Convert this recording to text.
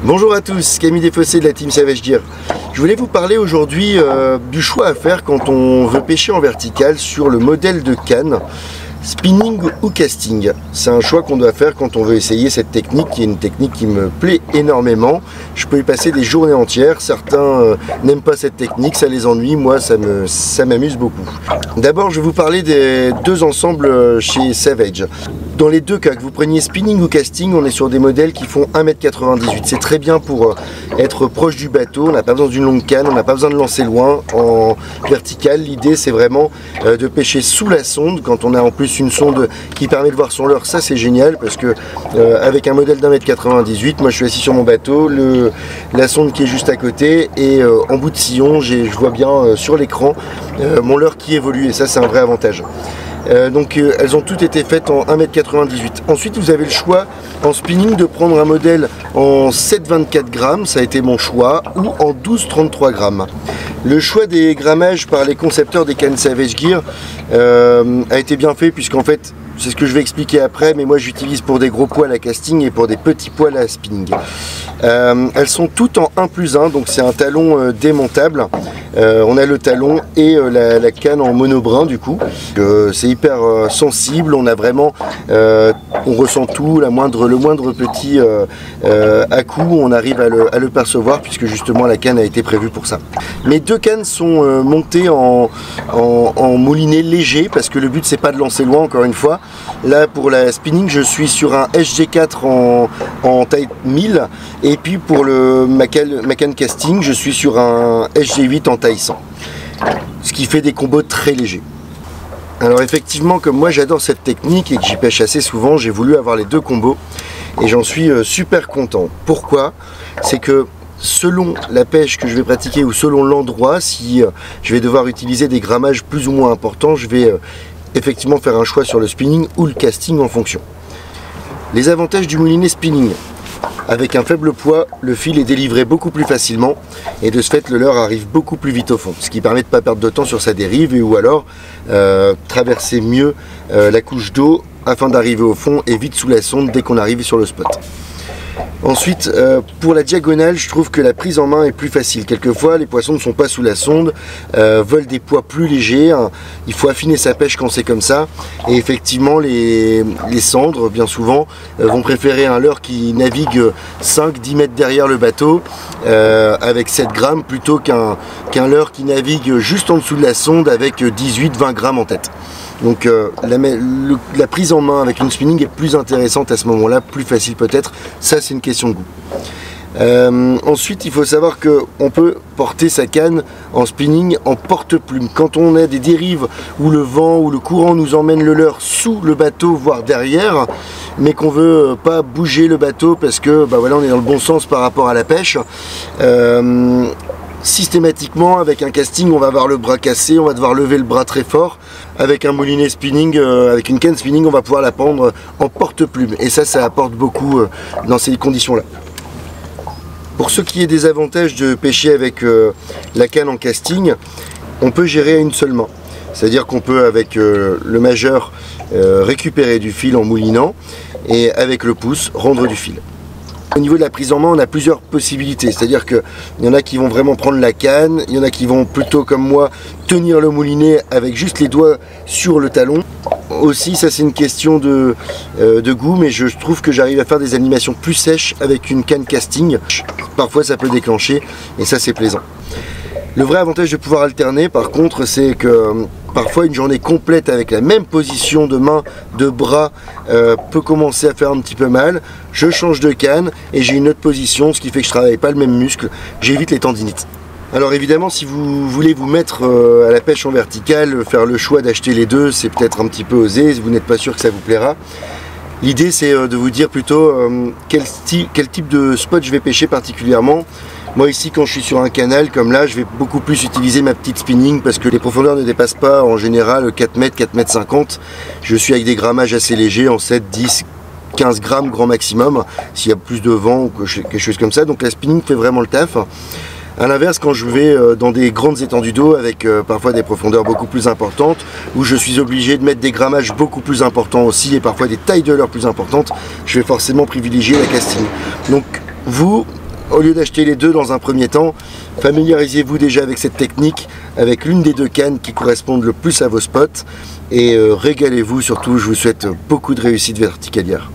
Bonjour à tous, Camille Desfossés de la team Savage Gear. Je voulais vous parler aujourd'hui du choix à faire quand on veut pêcher en vertical sur le modèle de canne, spinning ou casting. C'est un choix qu'on doit faire quand on veut essayer cette technique, qui est une technique qui me plaît énormément. Je peux y passer des journées entières. Certains n'aiment pas cette technique, ça les ennuie. Moi, ça m'amuse beaucoup. D'abord, je vais vous parler des deux ensembles chez Savage. Dans les deux cas, que vous preniez spinning ou casting, on est sur des modèles qui font 1,98 m. C'est très bien pour être proche du bateau. On n'a pas besoin d'une longue canne, on n'a pas besoin de lancer loin. En vertical, l'idée c'est vraiment de pêcher sous la sonde. Quand on a en plus une sonde qui permet de voir son leurre, ça c'est génial parce que avec un modèle d'1,98 m, moi je suis assis sur mon bateau, la sonde qui est juste à côté et en bout de sillon, je vois bien sur l'écran mon leurre qui évolue et ça c'est un vrai avantage. Donc elles ont toutes été faites en 1,98 m. Ensuite vous avez le choix en spinning de prendre un modèle en 7,24 grammes, ça a été mon choix, ou en 12,33 grammes. Le choix des grammages par les concepteurs des cannes Savage Gear a été bien fait puisqu'en fait c'est ce que je vais expliquer après, mais moi j'utilise pour des gros poils à casting et pour des petits poils à spinning. Elles sont toutes en 1+1, donc c'est un talon démontable. On a le talon et la canne en monobrin du coup. C'est hyper sensible, on a vraiment, on ressent tout, le moindre petit à-coup, on arrive à le percevoir puisque justement la canne a été prévue pour ça. Mes deux cannes sont montées en moulinet léger parce que le but c'est pas de lancer loin encore une fois. Là pour la spinning je suis sur un SG4 en taille 1000 et puis pour ma canne casting je suis sur un SG8 en taille 100. Ce qui fait des combos très légers. Alors effectivement comme moi j'adore cette technique et que j'y pêche assez souvent, j'ai voulu avoir les deux combos et j'en suis super content. Pourquoi? C'est que selon la pêche que je vais pratiquer ou selon l'endroit, si je vais devoir utiliser des grammages plus ou moins importants, je vais effectivement faire un choix sur le spinning ou le casting en fonction. Les avantages du moulinet spinning: avec un faible poids, le fil est délivré beaucoup plus facilement et de ce fait le leurre arrive beaucoup plus vite au fond, ce qui permet de ne pas perdre de temps sur sa dérive ou alors traverser mieux la couche d'eau afin d'arriver au fond et vite sous la sonde dès qu'on arrive sur le spot. Ensuite, pour la diagonale, je trouve que la prise en main est plus facile. Quelquefois, les poissons ne sont pas sous la sonde, veulent des poids plus légers. Hein. Il faut affiner sa pêche quand c'est comme ça. Et effectivement, les cendres, bien souvent, vont préférer un leurre qui navigue 5-10 mètres derrière le bateau avec 7 grammes plutôt qu'un leurre qui navigue juste en dessous de la sonde avec 18-20 grammes en tête. Donc la prise en main avec une spinning est plus intéressante à ce moment-là, plus facile peut-être. Ça c'est une question de goût. Ensuite il faut savoir qu'on peut porter sa canne en spinning en porte-plume. Quand on a des dérives où le vent ou le courant nous emmène le leurre sous le bateau voire derrière, mais qu'on veut pas bouger le bateau parce que voilà, on est dans le bon sens par rapport à la pêche, systématiquement avec un casting on va avoir le bras cassé, on va devoir lever le bras très fort. Avec un moulinet spinning, avec une canne spinning, on va pouvoir la pendre en porte-plume et ça apporte beaucoup dans ces conditions là. Pour ce qui est des avantages de pêcher avec la canne en casting, on peut gérer à une seule main, c'est à dire qu'on peut avec le majeur récupérer du fil en moulinant et avec le pouce rendre du fil. Au niveau de la prise en main, on a plusieurs possibilités, c'est-à-dire qu'il y en a qui vont vraiment prendre la canne, il y en a qui vont plutôt comme moi tenir le moulinet avec juste les doigts sur le talon. Aussi, ça c'est une question de goût, mais je trouve que j'arrive à faire des animations plus sèches avec une canne casting. Parfois ça peut déclencher et ça c'est plaisant. Le vrai avantage de pouvoir alterner par contre, c'est que parfois une journée complète avec la même position de main, de bras peut commencer à faire un petit peu mal. Je change de canne et j'ai une autre position, ce qui fait que je ne travaille pas le même muscle, j'évite les tendinites. Alors évidemment si vous voulez vous mettre à la pêche en verticale, faire le choix d'acheter les deux, c'est peut-être un petit peu osé, vous n'êtes pas sûr que ça vous plaira. L'idée c'est de vous dire plutôt quel type de spot je vais pêcher particulièrement. Moi ici quand je suis sur un canal comme là, je vais beaucoup plus utiliser ma petite spinning parce que les profondeurs ne dépassent pas en général 4 mètres, 4 mètres 50. Je suis avec des grammages assez légers en 7, 10, 15 grammes grand maximum s'il y a plus de vent ou quelque chose comme ça. Donc la spinning fait vraiment le taf. A l'inverse, quand je vais dans des grandes étendues d'eau avec parfois des profondeurs beaucoup plus importantes, où je suis obligé de mettre des grammages beaucoup plus importants aussi et parfois des tailles de leurre plus importantes, je vais forcément privilégier la casting. Donc vous, au lieu d'acheter les deux dans un premier temps, familiarisez-vous déjà avec cette technique, avec l'une des deux cannes qui correspondent le plus à vos spots, et régalez-vous surtout. Je vous souhaite beaucoup de réussite verticalière.